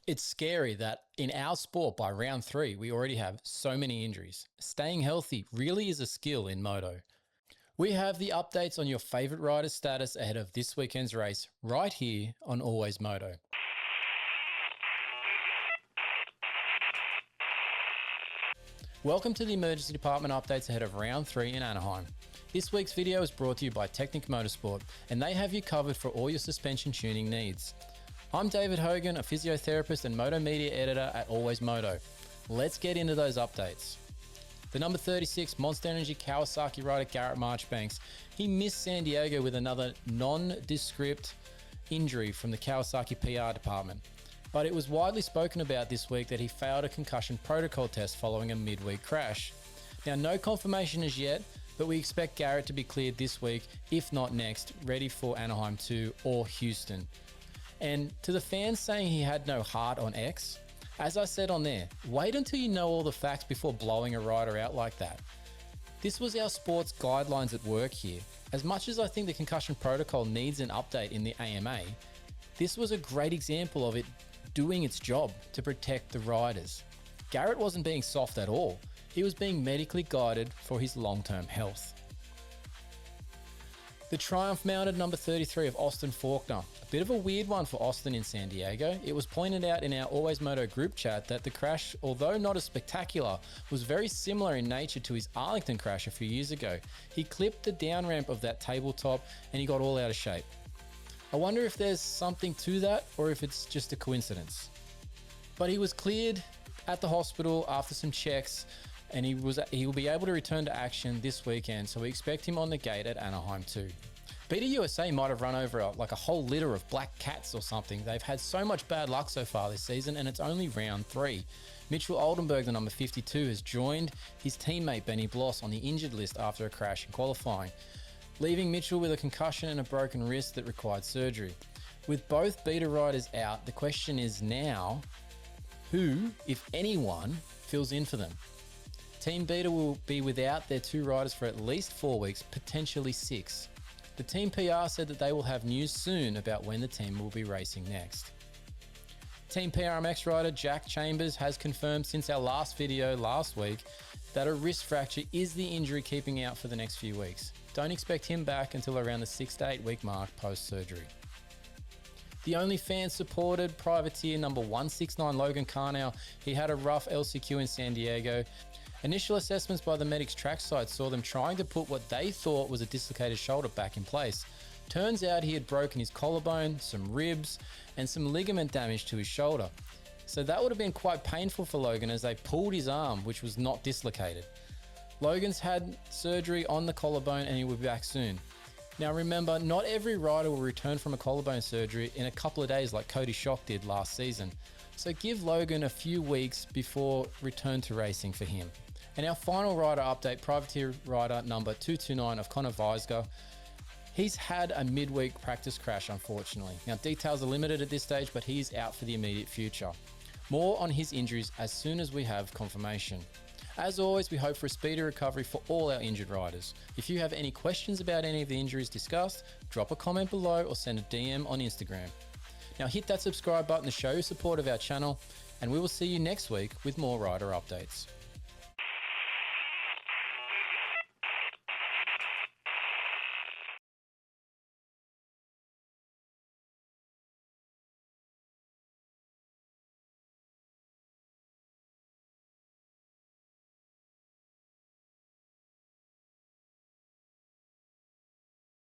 It's scary that in our sport by round 3, we already have so many injuries. Staying healthy really is a skill in moto. We have the updates on your favourite rider's status ahead of this weekend's race right here on Always Moto. Welcome to the emergency department updates ahead of round 3 in Anaheim. This week's video is brought to you by Technic Motorsport, and they have you covered for all your suspension tuning needs. I'm David Hogan, a physiotherapist and moto media editor at Always Moto. Let's get into those updates. The number 36 Monster Energy Kawasaki rider Garrett Marchbanks, he missed San Diego with another nondescript injury from the Kawasaki PR department. But it was widely spoken about this week that he failed a concussion protocol test following a midweek crash. Now, no confirmation as yet, but we expect Garrett to be cleared this week, if not next, ready for Anaheim 2 or Houston. And to the fans saying he had no heart on X, as I said on there, wait until you know all the facts before blowing a rider out like that. This was our sports guidelines at work here. As much as I think the concussion protocol needs an update in the AMA, this was a great example of it doing its job to protect the riders. Garrett wasn't being soft at all. He was being medically guided for his long-term health. The Triumph mounted number 33 of Austin Faulkner. A bit of a weird one for Austin in San Diego. It was pointed out in our Always Moto group chat that the crash, although not as spectacular, was very similar in nature to his Arlington crash a few years ago. He clipped the down ramp of that tabletop and he got all out of shape. I wonder if there's something to that or if it's just a coincidence. But he was cleared at the hospital after some checks, and he will be able to return to action this weekend, so we expect him on the gate at Anaheim 2. Beta USA might have run over like a whole litter of black cats or something. They've had so much bad luck so far this season, and it's only round 3. Mitchell Oldenburg, the number 52, has joined his teammate Benny Bloss on the injured list after a crash in qualifying, leaving Mitchell with a concussion and a broken wrist that required surgery. With both Beta riders out, the question is now, who, if anyone, fills in for them? Team Beta will be without their 2 riders for at least 4 weeks, potentially 6. The team PR said that they will have news soon about when the team will be racing next. Team PRMX rider Jack Chambers has confirmed since our last video last week that a wrist fracture is the injury keeping out for the next few weeks. Don't expect him back until around the 6 to 8 week mark post-surgery. The only fan-supported privateer number 169 Logan Karnow, he had a rough LCQ in San Diego. Initial assessments by the medics trackside saw them trying to put what they thought was a dislocated shoulder back in place. Turns out he had broken his collarbone, some ribs, and some ligament damage to his shoulder. So that would have been quite painful for Logan as they pulled his arm, which was not dislocated. Logan's had surgery on the collarbone and he will be back soon. Now remember, not every rider will return from a collarbone surgery in a couple of days like Cody Schock did last season. So give Logan a few weeks before return to racing for him. And our final rider update, privateer rider number 229 of Connor Weisger. He's had a midweek practice crash, unfortunately. Now, details are limited at this stage, but he's out for the immediate future. More on his injuries as soon as we have confirmation. As always, we hope for a speedy recovery for all our injured riders. If you have any questions about any of the injuries discussed, drop a comment below or send a DM on Instagram. Now hit that subscribe button to show your support of our channel, and we will see you next week with more rider updates.